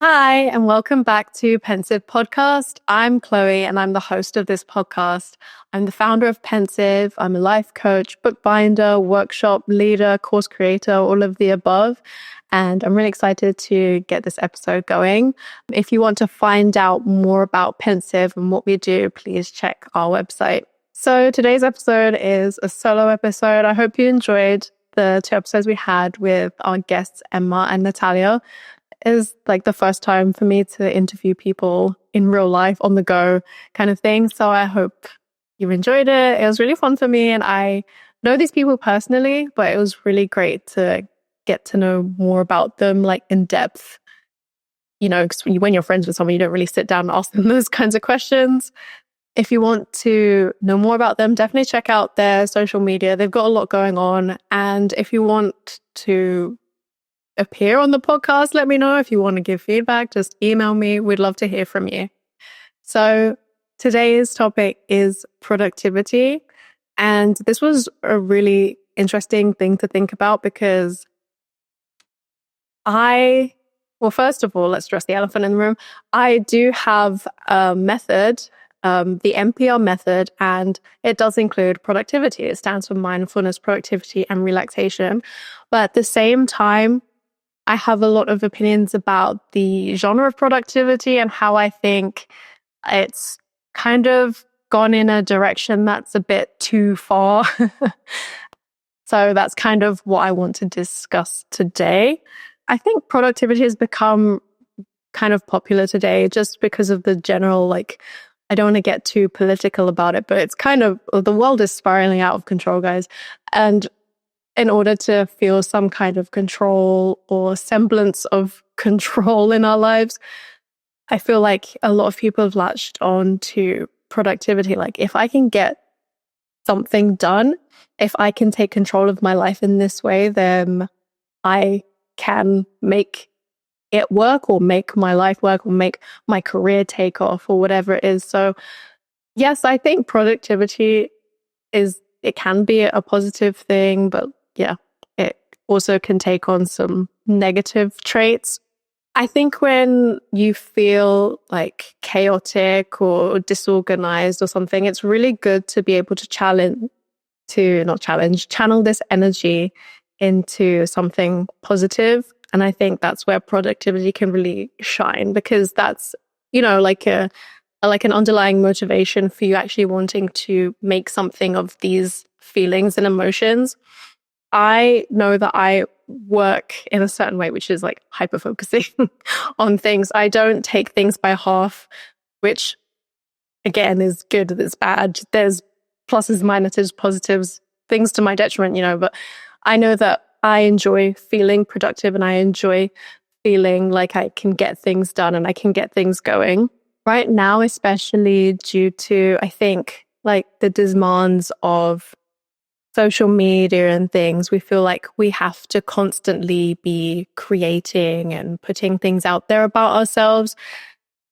Hi, and welcome back to Pensive Podcast. I'm Chloe, and I'm the host of this podcast. I'm the founder of Pensive. I'm a life coach, bookbinder, workshop leader, course creator, all of the above. And I'm really excited to get this episode going. If you want to find out more about Pensive and what we do, please check our website. So today's episode is a solo episode. I hope you enjoyed the 2 episodes we had with our guests, Emma and Natalia. Is like the first time for me to interview people in real life on the go kind of thing. So I hope you enjoyed it. It was really fun for me. And I know these people personally, but it was really great to get to know more about them, like in depth. You know, because when you're friends with someone, you don't really sit down and ask them those kinds of questions. If you want to know more about them, definitely check out their social media. They've got a lot going on. And if you want to appear on the podcast, let me know. If you want to give feedback, just email me. We'd love to hear from you. So today's topic is productivity. And this was a really interesting thing to think about because first of all, let's address the elephant in the room. I do have a method, the MPR method, and it does include productivity. It stands for mindfulness, productivity, and relaxation. But at the same time, I have a lot of opinions about the genre of productivity and how I think it's kind of gone in a direction that's a bit too far. So that's kind of what I want to discuss today. I think productivity has become kind of popular today just because of the general, I don't want to get too political about it, but it's kind of, the world is spiraling out of control, guys. And in order to feel some kind of control or semblance of control in our lives, I feel like a lot of people have latched on to productivity. Like, if I can get something done, if I can take control of my life in this way, then I can make it work or make my life work or make my career take off or whatever it is. So yes, I think productivity it can be a positive thing, but yeah, it also can take on some negative traits. I think when you feel like chaotic or disorganized or something, it's really good to be able to channel this energy into something positive. And I think that's where productivity can really shine, because that's, like an underlying motivation for you actually wanting to make something of these feelings and emotions. I know that I work in a certain way, which is like hyper focusing on things. I don't take things by half, which again is good, it's bad. There's pluses, minuses, positives, things to my detriment, but I know that I enjoy feeling productive and I enjoy feeling like I can get things done and I can get things going. Right now, especially due to, I think, like the demands of social media and things, we feel like we have to constantly be creating and putting things out there about ourselves.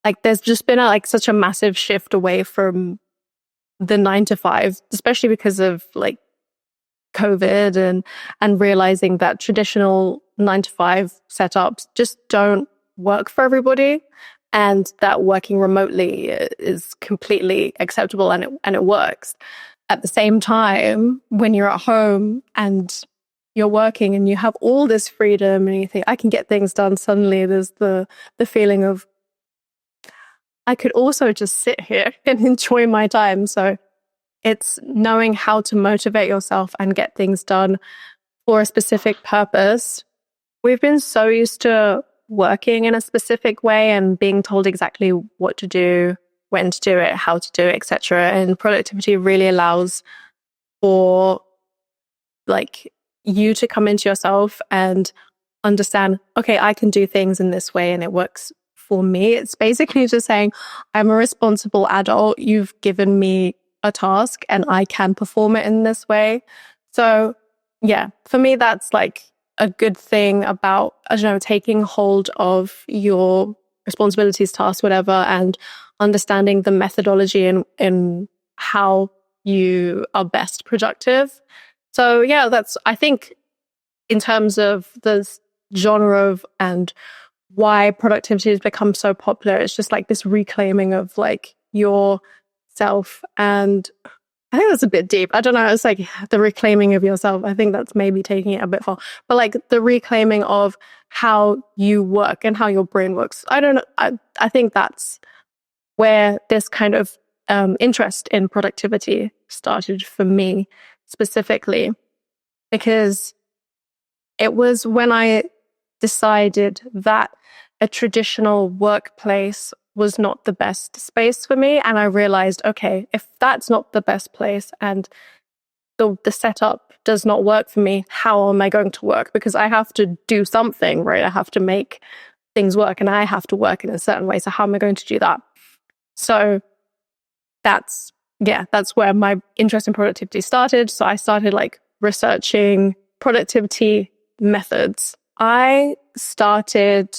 Like, there's just been such a massive shift away from the 9 to 5, especially because of like COVID and realizing that traditional 9 to 5 setups just don't work for everybody, and that working remotely is completely acceptable and it works. At the same time, when you're at home and you're working and you have all this freedom and you think, I can get things done, suddenly there's the feeling of, I could also just sit here and enjoy my time. So it's knowing how to motivate yourself and get things done for a specific purpose. We've been so used to working in a specific way and being told exactly what to do, when to do it, how to do it, etc. And productivity really allows for you to come into yourself and understand, okay, I can do things in this way and it works for me. It's basically just saying, I'm a responsible adult. You've given me a task and I can perform it in this way. So yeah, for me, that's like a good thing about, taking hold of your responsibilities, tasks, whatever, and understanding the methodology in how you are best productive. So yeah, that's, I think, in terms of the genre of and why productivity has become so popular. It's just like this reclaiming of like your self. And I think that's a bit deep. I don't know. It's like the reclaiming of yourself. I think that's maybe taking it a bit far, but like the reclaiming of how you work and how your brain works. I don't know. I think that's where this kind of interest in productivity started for me specifically, because it was when I decided that a traditional workplace was not the best space for me. And I realized, okay, if that's not the best place and the setup does not work for me, how am I going to work? Because I have to do something, right? I have to make things work and I have to work in a certain way. So how am I going to do that? So that's where my interest in productivity started. So I started like researching productivity methods. I started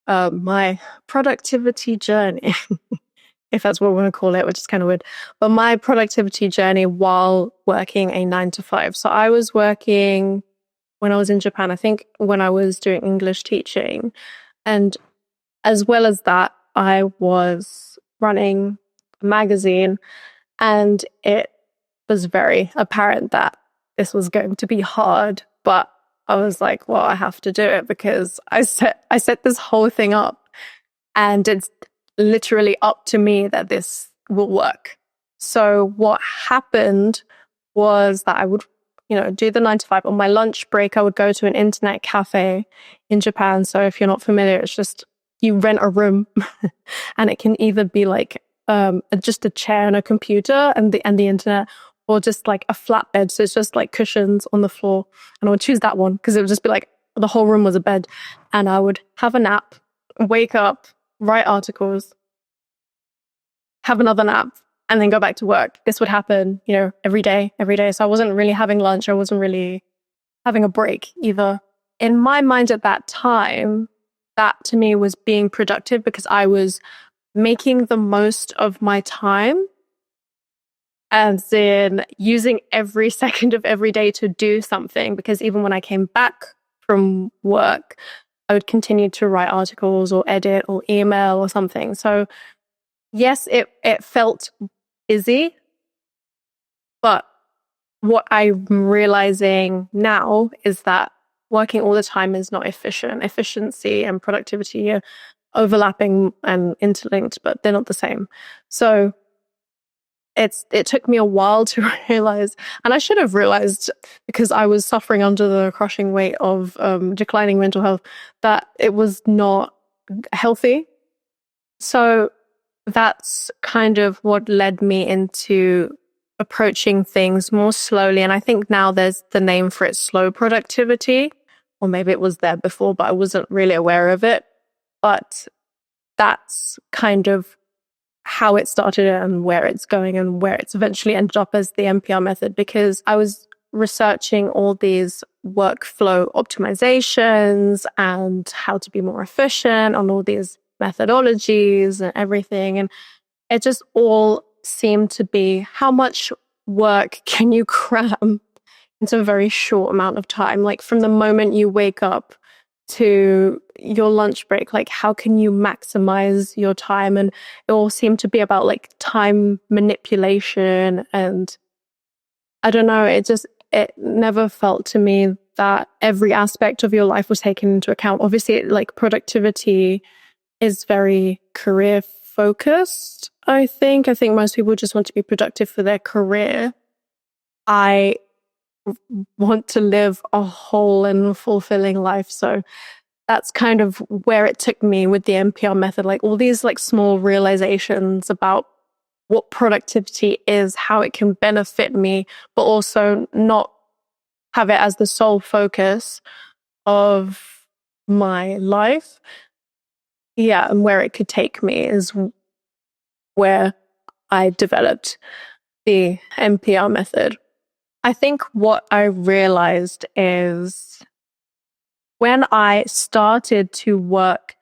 my productivity journey, if that's what we want to call it, which is kind of weird, but my productivity journey while working a 9 to 5. So I was working when I was in Japan, I think when I was doing English teaching. And as well as that, I was running a magazine, and it was very apparent that this was going to be hard, but I was like, well, I have to do it because I set this whole thing up, and it's literally up to me that this will work. So what happened was that I would, do the 9 to 5. On my lunch break, I would go to an internet cafe in Japan. So if you're not familiar, it's just you rent a room and it can either be like just a chair and a computer and the internet, or just like a flat bed. So it's just like cushions on the floor. And I would choose that one because it would just be like the whole room was a bed. And I would have a nap, wake up, write articles, have another nap, and then go back to work. This would happen, every day. So I wasn't really having lunch. I wasn't really having a break either. In my mind at that time, that to me was being productive because I was making the most of my time, as in using every second of every day to do something. Because even when I came back from work, I would continue to write articles or edit or email or something. So yes, it felt busy, but what I'm realizing now is that working all the time is not efficient. Efficiency and productivity are overlapping and interlinked, but they're not the same. So it took me a while to realize, and I should have realized because I was suffering under the crushing weight of declining mental health, that it was not healthy. So that's kind of what led me into approaching things more slowly. And I think now there's the name for it, slow productivity, or maybe it was there before, but I wasn't really aware of it. But that's kind of how it started and where it's going and where it's eventually ended up as the MPR method, because I was researching all these workflow optimizations and how to be more efficient on all these methodologies and everything. And it just all seemed to be, how much work can you cram into a very short amount of time? Like from the moment you wake up to your lunch break, like how can you maximize your time? And it all seemed to be about like time manipulation. And I don't know, it never felt to me that every aspect of your life was taken into account. Obviously, like productivity is very career focused, I think. I think most people just want to be productive for their career. I want to live a whole and fulfilling life. So that's kind of where it took me with the MPR method, like all these like small realizations about what productivity is, how it can benefit me, but also not have it as the sole focus of my life. Yeah, and where it could take me is where I developed the MPR method. I think what I realized is when I started to work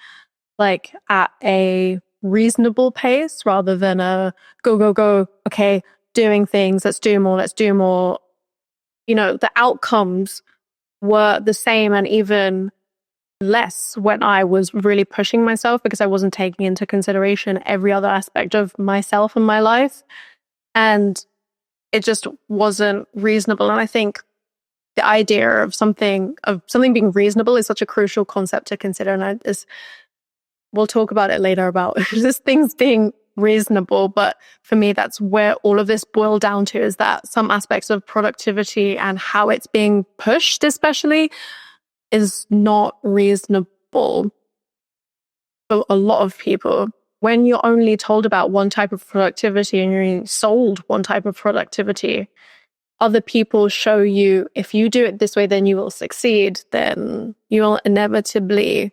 like at a reasonable pace rather than a go, okay, doing things, let's do more. The outcomes were the same and even less when I was really pushing myself because I wasn't taking into consideration every other aspect of myself and my life. And it just wasn't reasonable. And I think the idea of something being reasonable is such a crucial concept to consider. And we'll talk about it later about just things being reasonable. But for me, that's where all of this boiled down to, is that some aspects of productivity and how it's being pushed, especially, is not reasonable for a lot of people. When you're only told about one type of productivity and you're sold one type of productivity, other people show you, if you do it this way, then you will succeed, then you'll inevitably,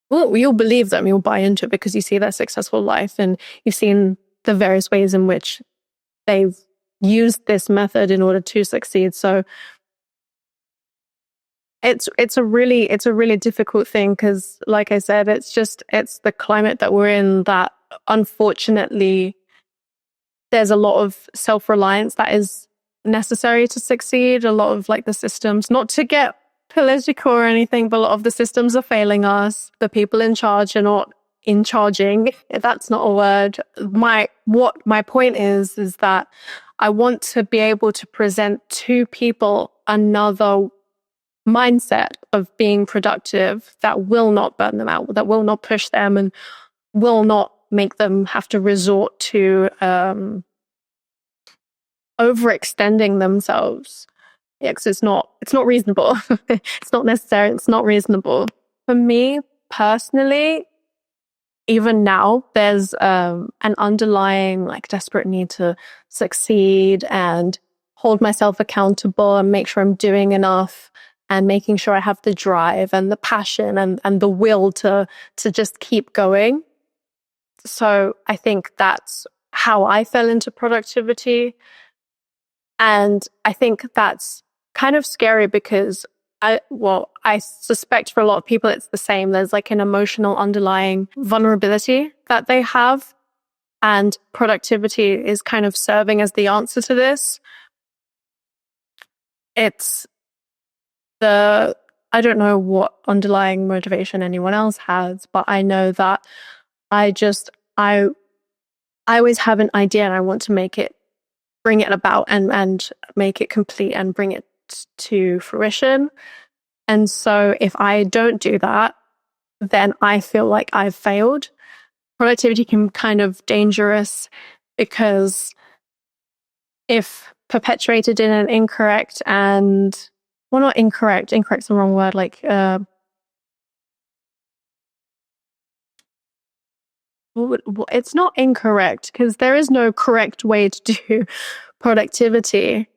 well, you'll believe them, you'll buy into it because you see their successful life and you've seen the various ways in which they've used this method in order to succeed. So it's a really difficult thing because, like I said, it's the climate that we're in that unfortunately there's a lot of self-reliance that is necessary to succeed. A lot of the systems, not to get political or anything, but a lot of the systems are failing us. The people in charge are not in charging. If that's not a word. My point is that I want to be able to present to people another mindset of being productive that will not burn them out, that will not push them and will not make them have to resort to overextending themselves. Yeah, because it's not reasonable. It's not necessary. It's not reasonable. For me personally, even now, there's an underlying desperate need to succeed and hold myself accountable and make sure I'm doing enough and making sure I have the drive and the passion and the will to just keep going. So I think that's how I fell into productivity. And I think that's kind of scary because I suspect for a lot of people it's the same. There's an emotional underlying vulnerability that they have. And productivity is kind of serving as the answer to this. I don't know what underlying motivation anyone else has, but I know that I always have an idea and I want to bring it about and make it complete and bring it to fruition. And so if I don't do that, then I feel like I've failed. Productivity can be kind of dangerous because if perpetuated in an incorrect and, well, not incorrect, incorrect's the wrong word, it's not incorrect because there is no correct way to do productivity.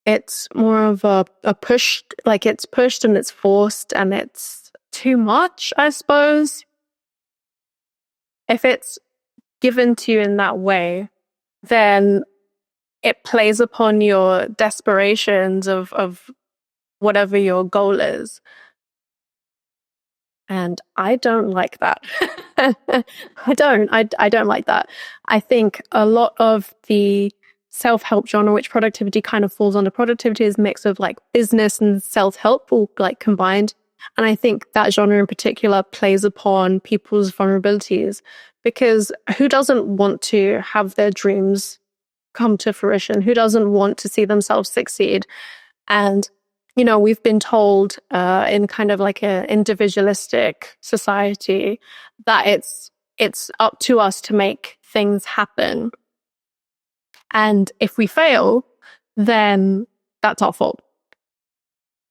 It's more of a push, it's pushed and it's forced and it's too much, I suppose. If it's given to you in that way, then it plays upon your desperations of whatever your goal is. And I don't like that. I don't like that. I think a lot of the self-help genre, which productivity kind of falls under, productivity is a mix of business and self-help all combined. And I think that genre in particular plays upon people's vulnerabilities because who doesn't want to have their dreams come to fruition? Who doesn't want to see themselves succeed? And we've been told in kind of an individualistic society that it's up to us to make things happen. And if we fail, then that's our fault.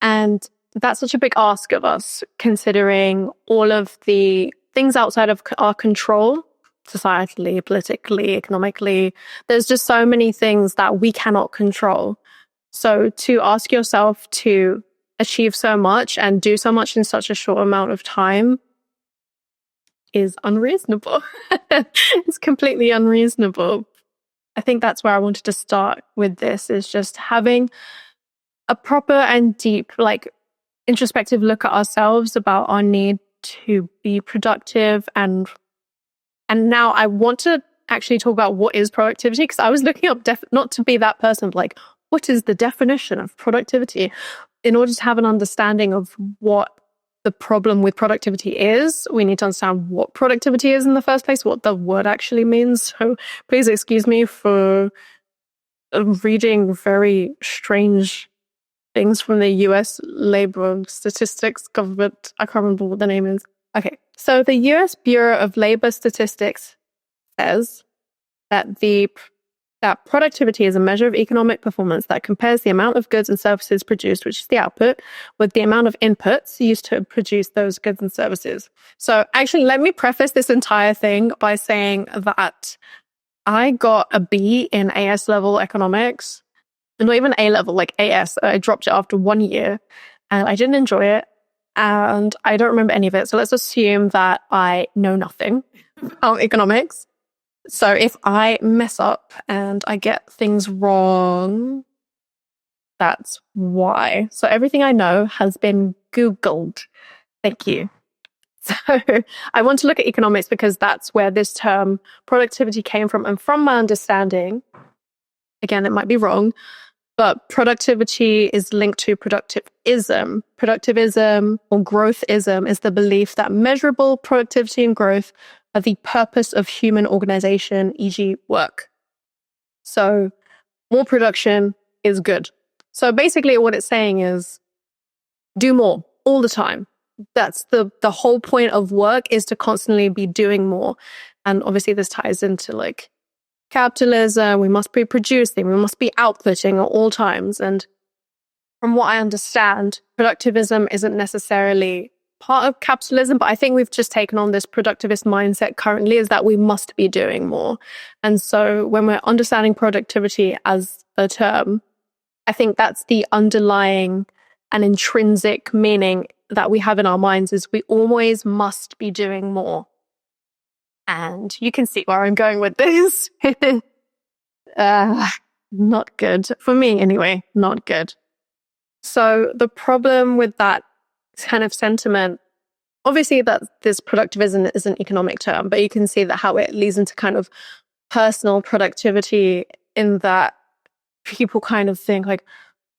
And that's such a big ask of us, considering all of the things outside of our control, societally, politically, economically. There's just so many things that we cannot control. So to ask yourself to achieve so much and do so much in such a short amount of time is unreasonable. It's completely unreasonable. I think that's where I wanted to start with this, is just having a proper and deep, introspective look at ourselves about our need to be productive. And now I want to actually talk about what is productivity, because I was looking up, not to be that person, but what is the definition of productivity, in order to have an understanding of what the problem with productivity is, we need to understand what productivity is in the first place, what the word actually means. So please excuse me for reading very strange things from the US Labor Statistics government. I can't remember what the name is. Okay, so the US Bureau of Labor Statistics says that that productivity is a measure of economic performance that compares the amount of goods and services produced, which is the output, with the amount of inputs used to produce those goods and services. So actually, let me preface this entire thing by saying that I got a B in AS level economics, not even A level, like AS. I dropped it after 1 year and I didn't enjoy it and I don't remember any of it. So let's assume that I know nothing about economics. So if I mess up and I get things wrong, that's why. So everything I know has been Googled. Thank you. So I want to look at economics because that's where this term productivity came from. And from my understanding, again, it might be wrong, but productivity is linked to productivism. Productivism or growthism is the belief that measurable productivity and growth are the purpose of human organization, e.g. work. So more production is good. So basically what it's saying is do more all the time. That's the whole point of work, is to constantly be doing more. And obviously this ties into like capitalism. We must be producing, we must be outputting at all times. And from what I understand, productivism isn't necessarily part of capitalism, but I think we've just taken on this productivist mindset currently, is that we must be doing more. And so when we're understanding productivity as a term, I think that's the underlying and intrinsic meaning that we have in our minds, is we always must be doing more. And you can see where I'm going with this. Not good. For me anyway, not good. So the problem with that kind of sentiment, obviously that this productivism is an economic term, but you can see that how it leads into kind of personal productivity, in that people kind of think like,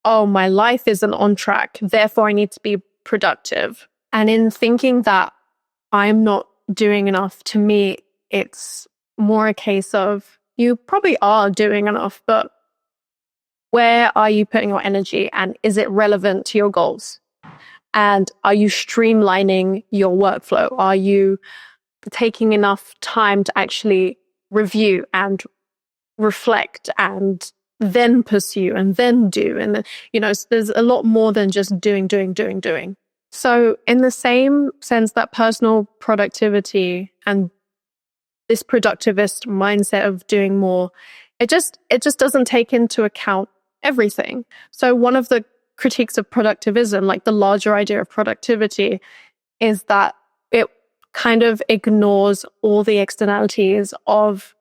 oh, my life isn't on track, therefore I need to be productive. And in thinking that I'm not doing enough, to me, it's more a case of you probably are doing enough, but where are you putting your energy, and is it relevant to your goals? And are you streamlining your workflow? Are you taking enough time to actually review and reflect and then pursue and then do? And, so there's a lot more than just doing. So in the same sense that personal productivity and this productivist mindset of doing more, it just doesn't take into account everything. So one of the critiques of productivism, like the larger idea of productivity, is that it kind of ignores all the externalities of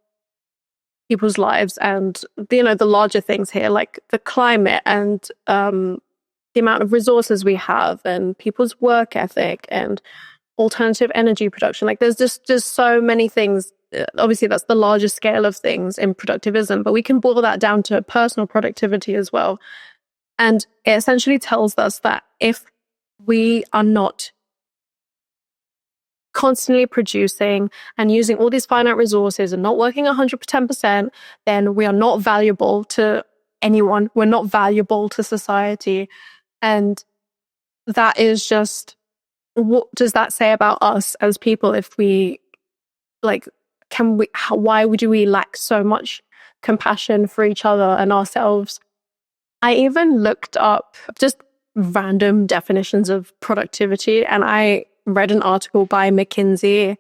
people's lives and, the larger things here, like the climate and the amount of resources we have and people's work ethic and alternative energy production. Like there's just so many things. Obviously, that's the larger scale of things in productivism, but we can boil that down to personal productivity as well. And it essentially tells us that if we are not constantly producing and using all these finite resources and not working 110%, then we are not valuable to anyone. We're not valuable to society. And that is just, what does that say about us as people? If we why do we lack so much compassion for each other and ourselves? I even looked up just random definitions of productivity, and I read an article by McKinsey,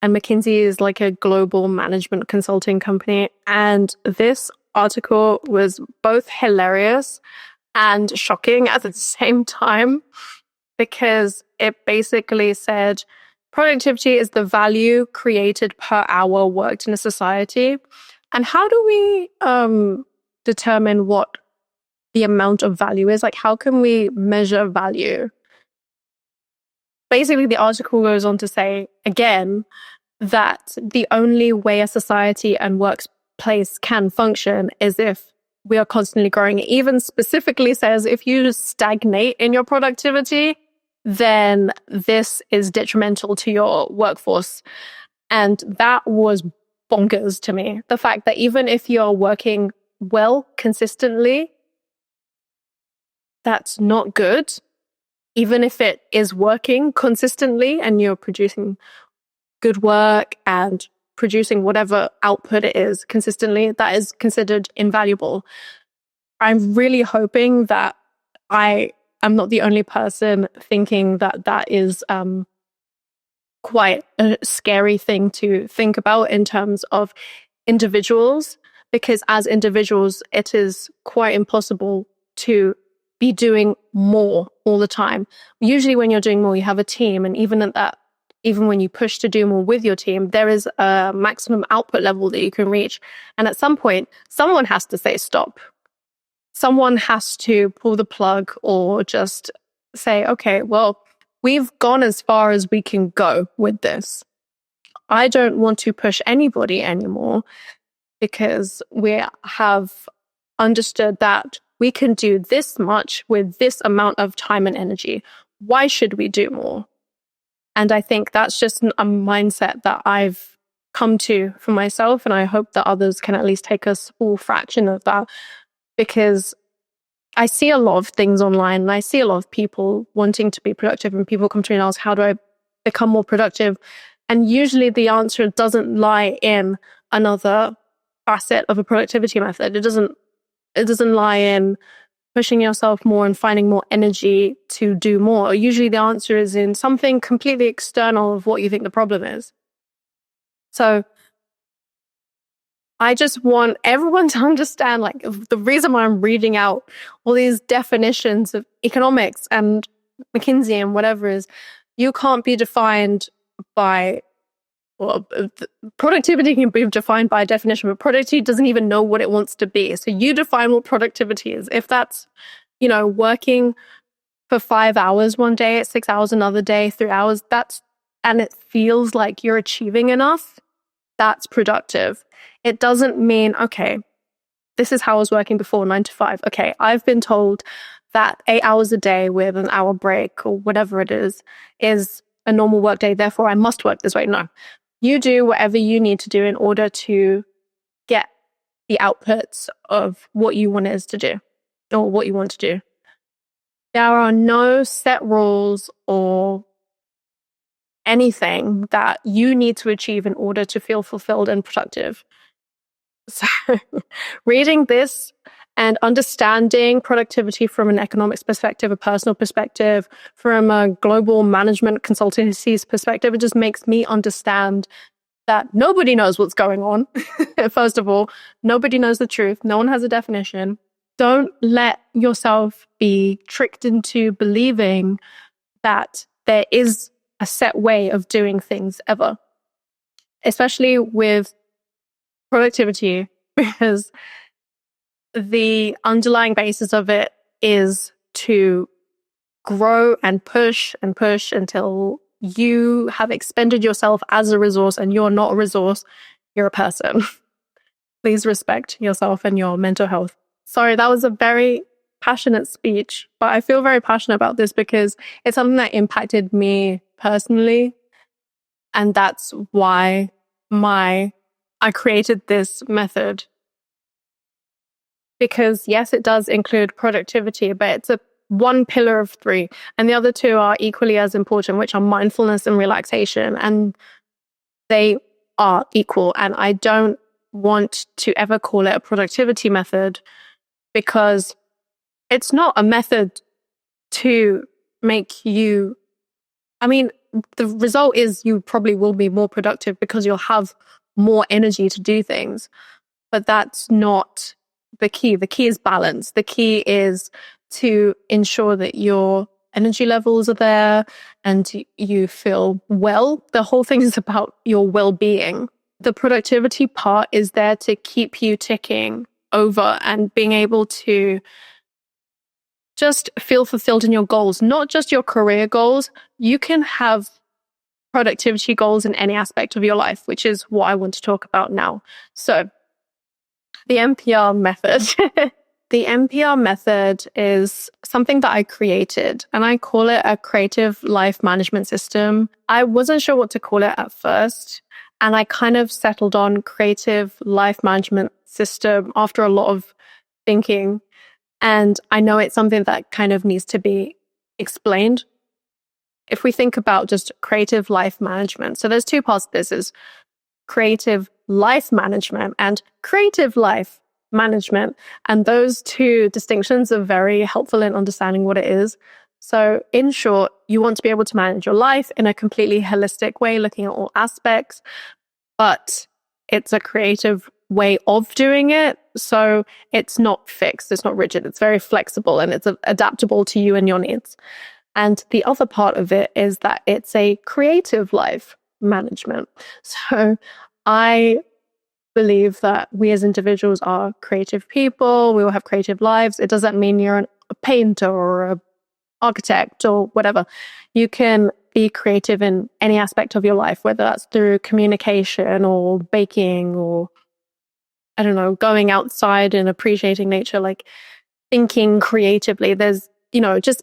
and McKinsey is like a global management consulting company. And this article was both hilarious and shocking at the same time, because it basically said productivity is the value created per hour worked in a society. And how do we determine what the amount of value is? Like, how can we measure value? Basically, the article goes on to say, again, that the only way a society and workplace can function is if we are constantly growing. It even specifically says if you stagnate in your productivity, then this is detrimental to your workforce. And that was bonkers to me. The fact that even if you're working well consistently, that's not good. Even if it is working consistently and you're producing good work and producing whatever output it is consistently, that is considered invaluable. I'm really hoping that I am not the only person thinking that that is quite a scary thing to think about in terms of individuals, because as individuals, it is quite impossible to be doing more all the time. Usually when you're doing more, you have a team, and even at that, even when you push to do more with your team, there is a maximum output level that you can reach. And at some point, someone has to say stop. Someone has to pull the plug or just say, okay, well, we've gone as far as we can go with this. I don't want to push anybody anymore because we have understood that we can do this much with this amount of time and energy. Why should we do more? And I think that's just a mindset that I've come to for myself. And I hope that others can at least take a small fraction of that, because I see a lot of things online and I see a lot of people wanting to be productive, and people come to me and ask, how do I become more productive? And usually the answer doesn't lie in another facet of a productivity method. It doesn't lie in pushing yourself more and finding more energy to do more. Usually the answer is in something completely external of what you think the problem is. So I just want everyone to understand, like, the reason why I'm reading out all these definitions of economics and McKinsey and whatever is, you can't be defined by, well, productivity can be defined by a definition, but productivity doesn't even know what it wants to be. So you define what productivity is. If that's, working for 5 hours one day, 6 hours another day, 3 hours, and it feels like you're achieving enough, that's productive. It doesn't mean, okay, this is how I was working before, 9 to 5. Okay, I've been told that 8 hours a day with an hour break or whatever it is a normal work day. Therefore, I must work this way. No, you do whatever you need to do in order to get the outputs of what you want us to do or what you want to do. There are no set rules or anything that you need to achieve in order to feel fulfilled and productive. So reading this and understanding productivity from an economics perspective, a personal perspective, from a global management consultancy's perspective, it just makes me understand that nobody knows what's going on. First of all, nobody knows the truth. No one has a definition. Don't let yourself be tricked into believing that there is a set way of doing things ever, especially with productivity, because the underlying basis of it is to grow and push until you have expended yourself as a resource, and you're not a resource, you're a person. Please respect yourself and your mental health. Sorry, that was a very passionate speech, but I feel very passionate about this because it's something that impacted me personally. And that's why I created this method. Because yes, it does include productivity, but it's one pillar of 3. And the other 2 are equally as important, which are mindfulness and relaxation. And they are equal. And I don't want to ever call it a productivity method, because it's not a method to make you, the result is you probably will be more productive because you'll have more energy to do things. But that's not the key. The key is balance. The key is to ensure that your energy levels are there and you feel well. The whole thing is about your well-being. The productivity part is there to keep you ticking over and being able to just feel fulfilled in your goals, not just your career goals. You can have productivity goals in any aspect of your life, which is what I want to talk about now. So the MPR method, the MPR method is something that I created, and I call it a creative life management system. I wasn't sure what to call it at first, and I kind of settled on creative life management system after a lot of thinking. And I know it's something that kind of needs to be explained. If we think about just creative life management, so there's two parts of this: is creative life management and creative life management. And those two distinctions are very helpful in understanding what it is. So in short, you want to be able to manage your life in a completely holistic way, looking at all aspects, but it's a creative way of doing it. So it's not fixed, it's not rigid, it's very flexible, and it's adaptable to you and your needs. And the other part of it is that it's a creative life management. So I believe that we as individuals are creative people. We all have creative lives. It doesn't mean you're a painter or an architect or whatever. You can be creative in any aspect of your life, whether that's through communication or baking or, I don't know, going outside and appreciating nature, like thinking creatively. There's, just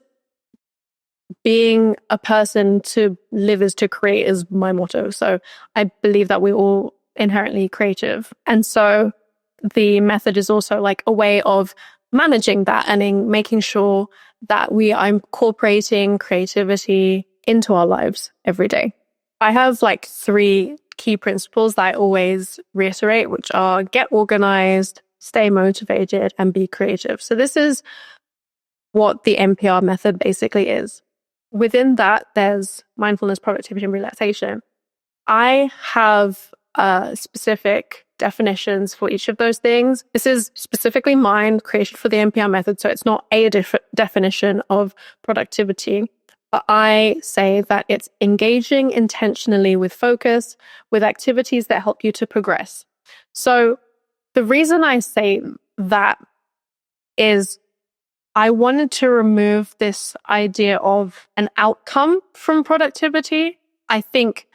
being a person to live is to create is my motto. So I believe that we're all inherently creative. And so the method is also like a way of managing that and in making sure that we are incorporating creativity into our lives every day. I have like 3 key principles that I always reiterate, which are get organized, stay motivated, and be creative. So this is what the MPR method basically is. Within that, there's mindfulness, productivity, and relaxation. I have specific definitions for each of those things. This is specifically mine, created for the MPR method, so it's not a definition of productivity. But I say that it's engaging intentionally with focus, with activities that help you to progress. So the reason I say that is I wanted to remove this idea of an outcome from productivity. I think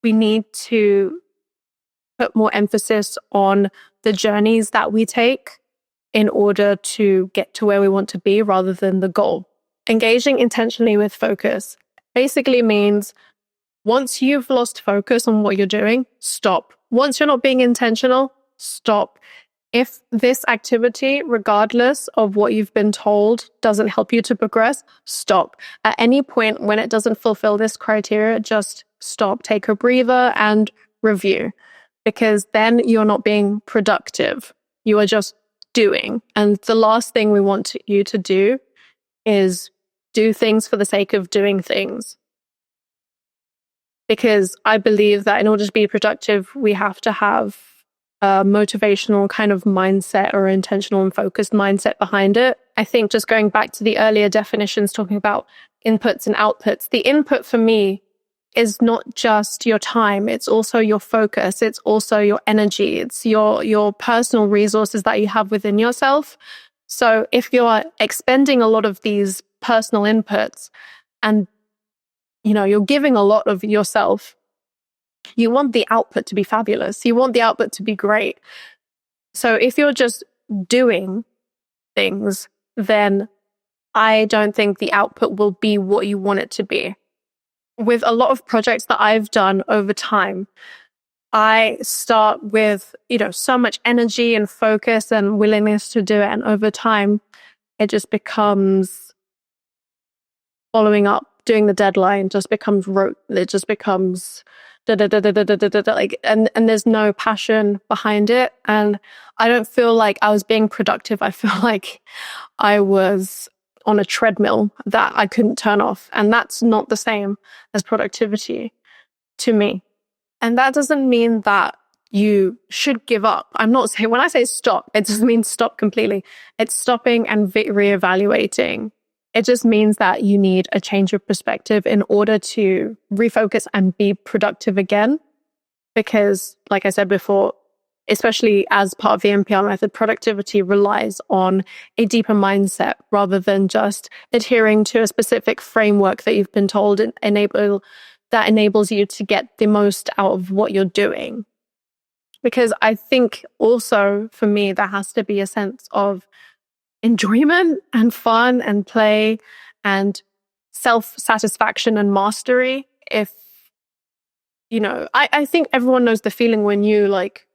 we need to put more emphasis on the journeys that we take in order to get to where we want to be rather than the goal. Engaging intentionally with focus basically means once you've lost focus on what you're doing, stop. Once you're not being intentional, stop. If this activity, regardless of what you've been told, doesn't help you to progress, stop. At any point when it doesn't fulfill this criteria, just stop, take a breather and review, because then you're not being productive. You are just doing. And the last thing we want you to do is do things for the sake of doing things. Because I believe that in order to be productive, we have to have a motivational kind of mindset or intentional and focused mindset behind it. I think just going back to the earlier definitions, talking about inputs and outputs, the input for me is not just your time, it's also your focus, it's also your energy, it's your personal resources that you have within yourself. So if you're expending a lot of these personal inputs and you're giving a lot of yourself, you want the output to be fabulous. You want the output to be great. So if you're just doing things, then I don't think the output will be what you want it to be. With a lot of projects that I've done over time, I start with, so much energy and focus and willingness to do it. And over time, it just becomes following up, doing the deadline, just becomes rote. It just becomes like, and there's no passion behind it. And I don't feel like I was being productive. I feel like I was on a treadmill that I couldn't turn off. And that's not the same as productivity to me. And that doesn't mean that you should give up. I'm not saying, when I say stop, it doesn't mean stop completely. It's stopping and reevaluating. It just means that you need a change of perspective in order to refocus and be productive again. Because, like I said before, especially as part of the MPR method, productivity relies on a deeper mindset rather than just adhering to a specific framework that you've been told that enables you to get the most out of what you're doing. Because I think also for me, there has to be a sense of enjoyment and fun and play and self-satisfaction and mastery. If, I think everyone knows the feeling when you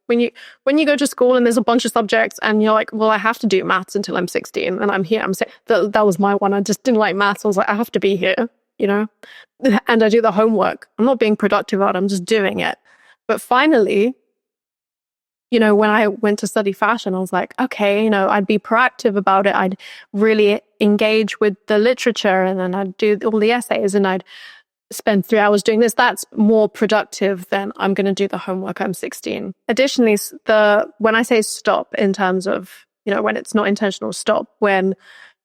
when you go to school and there's a bunch of subjects and you're like, well, I have to do maths until I'm 16 and I'm here. That was my one. I just didn't like maths. I was like, I have to be here, and I do the homework. I'm not being productive about it. I'm just doing it. But finally, when I went to study fashion, I was like, okay, I'd be proactive about it. I'd really engage with the literature and then I'd do all the essays and I'd spend 3 hours doing this. That's more productive than I'm going to do the homework. I'm 16. Additionally, when I say stop in terms of, when it's not intentional, stop, when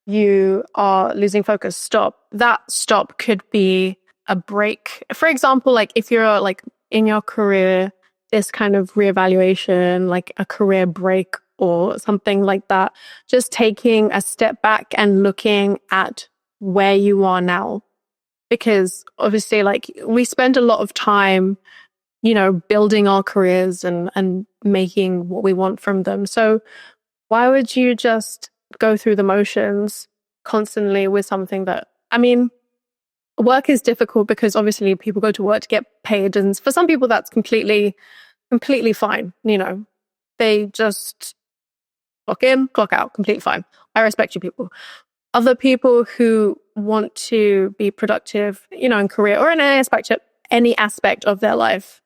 you are losing focus, stop. That stop could be a break. For example, like if you're like in your career, this kind of reevaluation, like a career break or something like that, just taking a step back and looking at where you are now. Because obviously, like we spend a lot of time, building our careers and making what we want from them. So why would you just go through the motions constantly with something that, work is difficult because obviously people go to work to get paid. And for some people, that's completely fine. They just clock in, clock out, completely fine. I respect you people. Other people who want to be productive, in career or in any aspect of their life,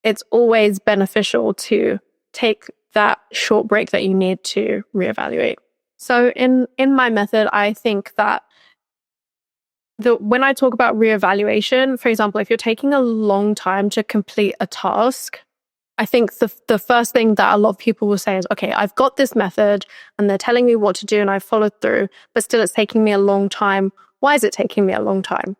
it's always beneficial to take that short break that you need to reevaluate. So in my method, I think that when I talk about reevaluation, for example, if you're taking a long time to complete a task, I think the first thing that a lot of people will say is, okay, I've got this method and they're telling me what to do and I've followed through, but still it's taking me a long time. Why is it taking me a long time?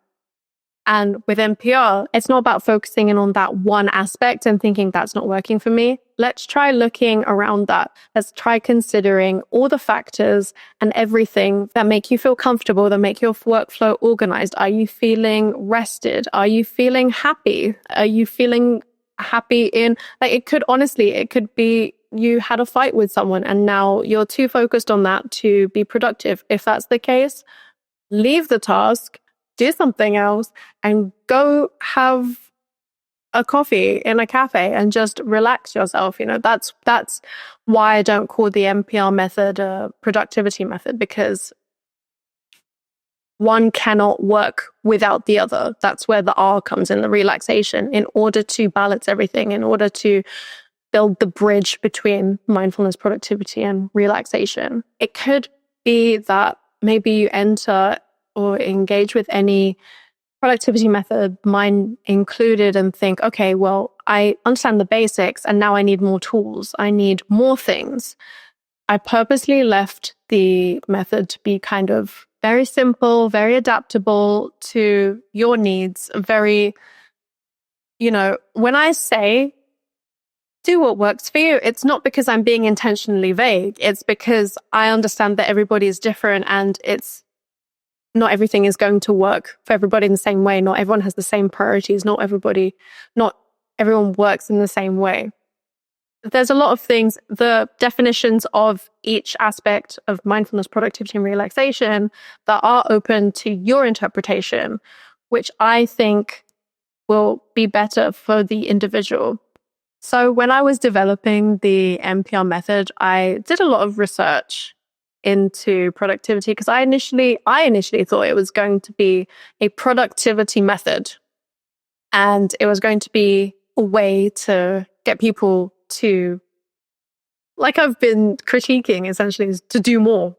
And with MPR, it's not about focusing in on that one aspect and thinking that's not working for me. Let's try looking around that. Let's try considering all the factors and everything that make you feel comfortable, that make your workflow organized. Are you feeling rested? Are you feeling happy? Are you feeling happy it could be you had a fight with someone and now you're too focused on that to be productive. If that's the case, leave the task, do something else and go have a coffee in a cafe and just relax yourself. That's why I don't call the MPR method a productivity method, because one cannot work without the other. That's where the R comes in, the relaxation, in order to balance everything, in order to build the bridge between mindfulness, productivity, and relaxation. It could be that maybe you enter or engage with any productivity method, mine included, and think, okay, well, I understand the basics and now I need more tools. I need more things. I purposely left the method to be kind of very simple, very adaptable to your needs. Very, when I say do what works for you, it's not because I'm being intentionally vague. It's because I understand that everybody is different and not everything is going to work for everybody in the same way. Not everyone has the same priorities. Not everyone works in the same way. There's a lot of things, the definitions of each aspect of mindfulness, productivity, and relaxation that are open to your interpretation, which I think will be better for the individual. So when I was developing the MPR method, I did a lot of research into productivity because I initially thought it was going to be a productivity method and it was going to be a way to get people to, like I've been critiquing essentially, is to do more.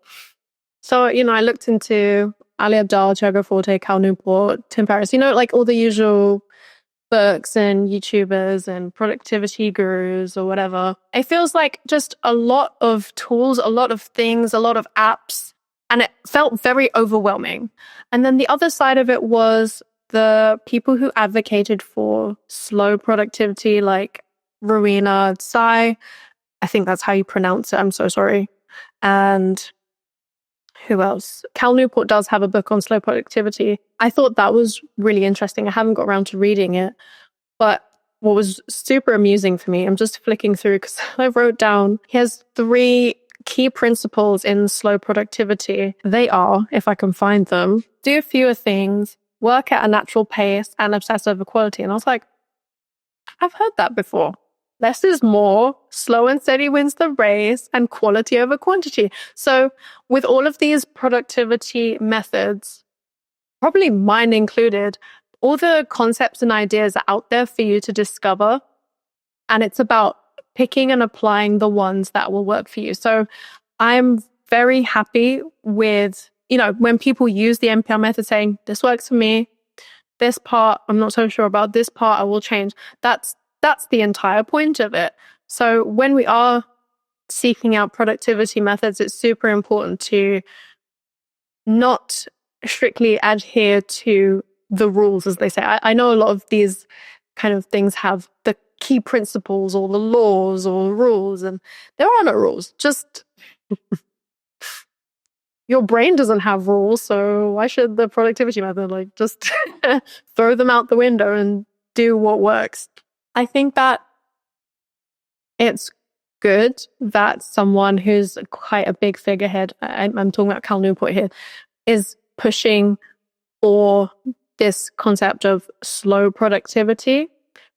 So, I looked into Ali Abdaal, Tiago Forte, Cal Newport, Tim Ferriss, like all the usual books and YouTubers and productivity gurus or whatever. It feels like just a lot of tools, a lot of things, a lot of apps, and it felt very overwhelming. And then the other side of it was the people who advocated for slow productivity, like Rowena Tsai, I think that's how you pronounce it, I'm so sorry. And who else? Cal Newport does have a book on slow productivity. I thought that was really interesting. I haven't got around to reading it. But what was super amusing for me, I'm just flicking through because I wrote down, he has 3 key principles in slow productivity. They are, if I can find them, do fewer things, work at a natural pace, and obsess over quality. And I was like, I've heard that before. Less is more, slow and steady wins the race, and quality over quantity. So with all of these productivity methods, probably mine included, all the concepts and ideas are out there for you to discover. And it's about picking and applying the ones that will work for you. So I'm very happy with, when people use the MPR method saying, this works for me, this part, I'm not so sure about, this part I will change. That's the entire point of it. So when we are seeking out productivity methods, it's super important to not strictly adhere to the rules, as they say. I know a lot of these kind of things have the key principles or the laws or rules, and there are no rules. Just your brain doesn't have rules, so why should the productivity method just throw them out the window and do what works? I think that it's good that someone who's quite a big figurehead, I'm talking about Cal Newport here, is pushing for this concept of slow productivity,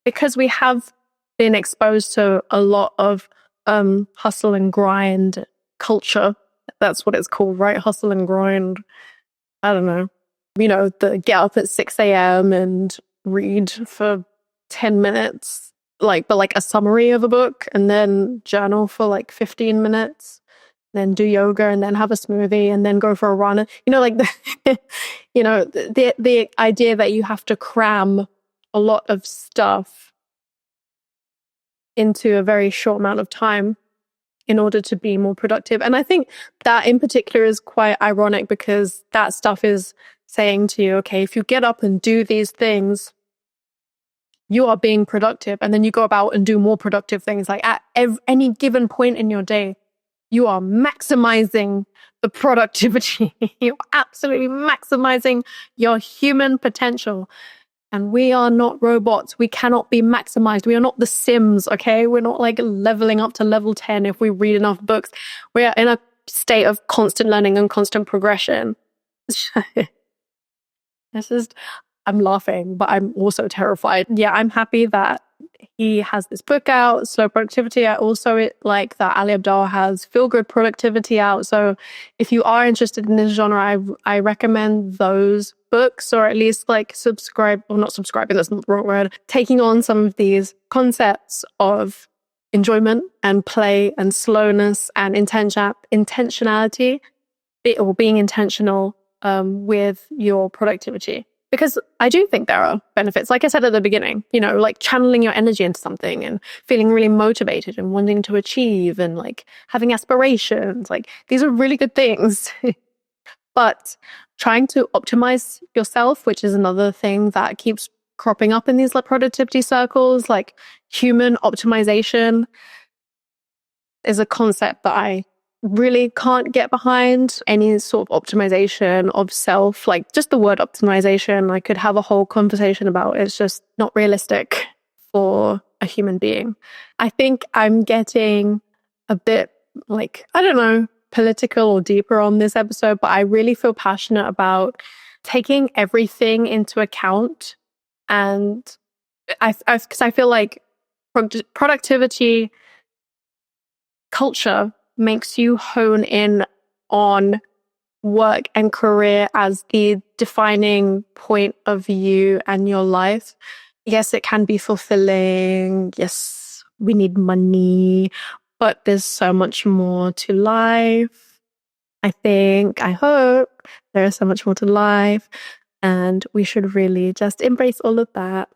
because we have been exposed to a lot of hustle and grind culture. That's what it's called, right? Hustle and grind. I don't know. The get up at 6 a.m. and read for 10 minutes, but a summary of a book, and then journal for 15 minutes, then do yoga, and then have a smoothie, and then go for a run. The idea that you have to cram a lot of stuff into a very short amount of time in order to be more productive. And I think that in particular is quite ironic, because that stuff is saying to you, okay, if you get up and do these things, you are being productive. And then you go about and do more productive things. At any given point in your day, you are maximizing the productivity. You're absolutely maximizing your human potential. And we are not robots. We cannot be maximized. We are not The Sims, okay? We're not leveling up to level 10 if we read enough books. We are in a state of constant learning and constant progression. I'm laughing, but I'm also terrified. Yeah, I'm happy that he has this book out, Slow Productivity. I also like that Ali Abdaal has Feel Good Productivity out. So if you are interested in this genre, I recommend those books, or at least subscribe, or not subscribing, that's not the wrong word, taking on some of these concepts of enjoyment and play and slowness and intentionality, or being intentional with your productivity. Because I do think there are benefits. Like I said at the beginning, channeling your energy into something and feeling really motivated and wanting to achieve and having aspirations. These are really good things. But trying to optimize yourself, which is another thing that keeps cropping up in these productivity circles, human optimization is a concept that I really can't get behind. Any sort of optimization of self, just the word optimization, I could have a whole conversation about. It's just not realistic for a human being. I think I'm getting a bit I don't know, political or deeper on this episode, but I really feel passionate about taking everything into account. And because I feel like productivity culture makes you hone in on work and career as the defining point of you and your life. Yes, it can be fulfilling. Yes, we need money, but there's so much more to life. I hope there is so much more to life, and we should really just embrace all of that.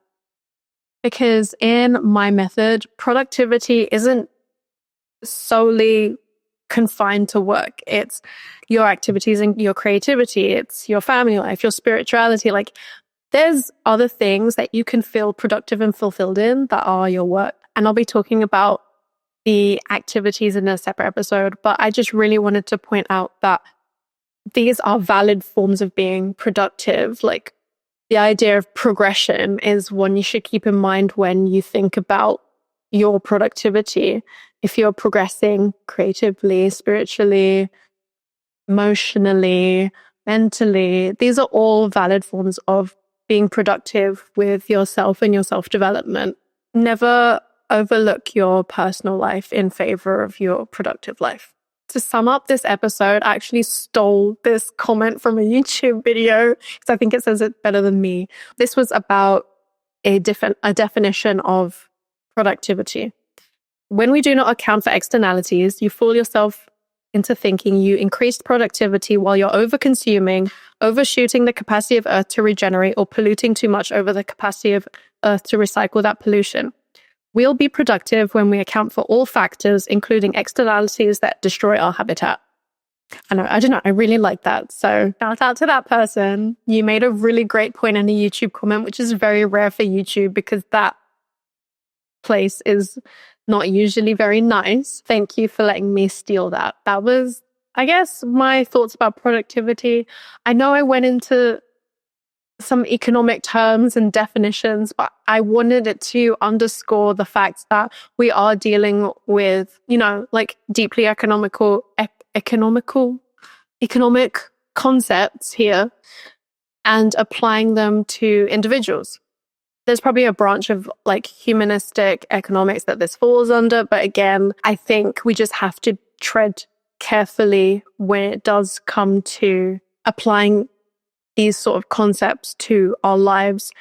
Because in my method, productivity isn't solely confined to work. It's your activities and your creativity. It's your family life, your spirituality. There's other things that you can feel productive and fulfilled in that are your work. And I'll be talking about the activities in a separate episode, but I just really wanted to point out that these are valid forms of being productive. the idea of progression is one you should keep in mind when you think about your productivity. If you're progressing creatively, spiritually, emotionally, mentally, these are all valid forms of being productive with yourself and your self-development. Never overlook your personal life in favor of your productive life. To sum up this episode, I actually stole this comment from a YouTube video because I think it says it better than me. This was about a definition of productivity. When we do not account for externalities, you fool yourself into thinking you increased productivity while you're over-consuming, overshooting the capacity of Earth to regenerate, or polluting too much over the capacity of Earth to recycle that pollution. We'll be productive when we account for all factors, including externalities that destroy our habitat. I don't know, I really like that. So shout out to that person. You made a really great point in a YouTube comment, which is very rare for YouTube because that place is not usually very nice. Thank you for letting me steal that. That was, I guess, my thoughts about productivity. I know I went into some economic terms and definitions, but I wanted it to underscore the fact that we are dealing with, like deeply economic concepts here and applying them to individuals. There's probably a branch of like humanistic economics that this falls under. But again, I think we just have to tread carefully when it does come to applying these sort of concepts to our lives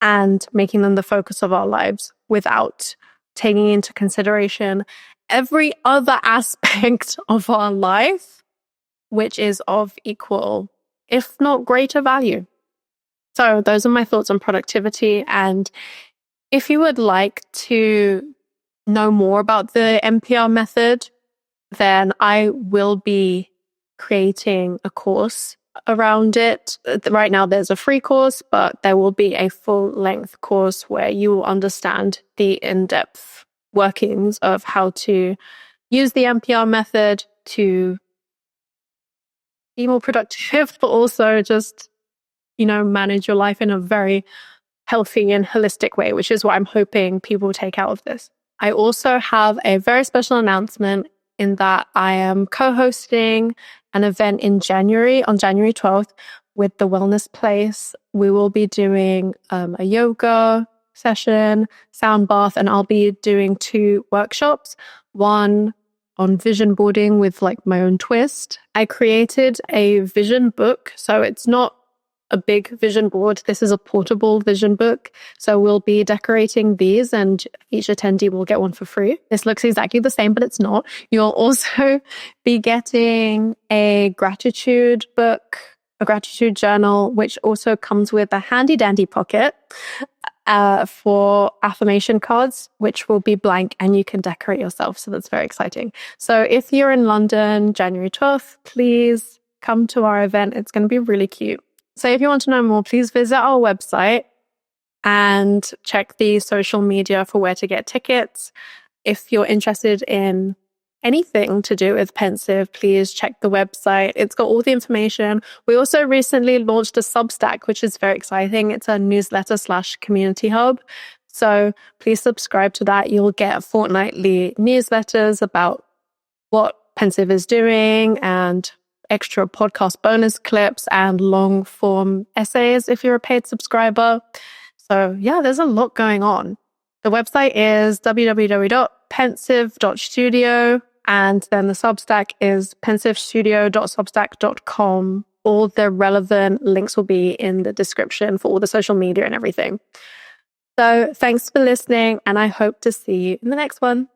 and making them the focus of our lives without taking into consideration every other aspect of our life, which is of equal, if not greater value. So those are my thoughts on productivity. And if you would like to know more about the MPR method, then I will be creating a course around it. Right now there's a free course, but there will be a full-length course where you will understand the in-depth workings of how to use the MPR method to be more productive, but also just manage your life in a very healthy and holistic way, which is what I'm hoping people take out of this. I also have a very special announcement in that I am co-hosting an event in January, on January 12th, with the Wellness Place. We will be doing a yoga session, sound bath, and I'll be doing 2 workshops. One on vision boarding with like my own twist. I created a vision book, so it's not a big vision board. This is a portable vision book. So we'll be decorating these and each attendee will get one for free. This looks exactly the same, but it's not. You'll also be getting a gratitude book, a gratitude journal, which also comes with a handy dandy pocket for affirmation cards, which will be blank and you can decorate yourself. So that's very exciting. So if you're in London, January 12th, please come to our event. It's going to be really cute. So if you want to know more, please visit our website and check the social media for where to get tickets. If you're interested in anything to do with Pensive, please check the website. It's got all the information. We also recently launched a Substack, which is very exciting. It's a newsletter/community hub. So please subscribe to that. You'll get fortnightly newsletters about what Pensive is doing and extra podcast bonus clips and long form essays if you're a paid subscriber. So yeah, there's a lot going on. The website is www.pensive.studio and then the Substack is pensivestudio.substack.com. All the relevant links will be in the description for all the social media and everything. So thanks for listening and I hope to see you in the next one.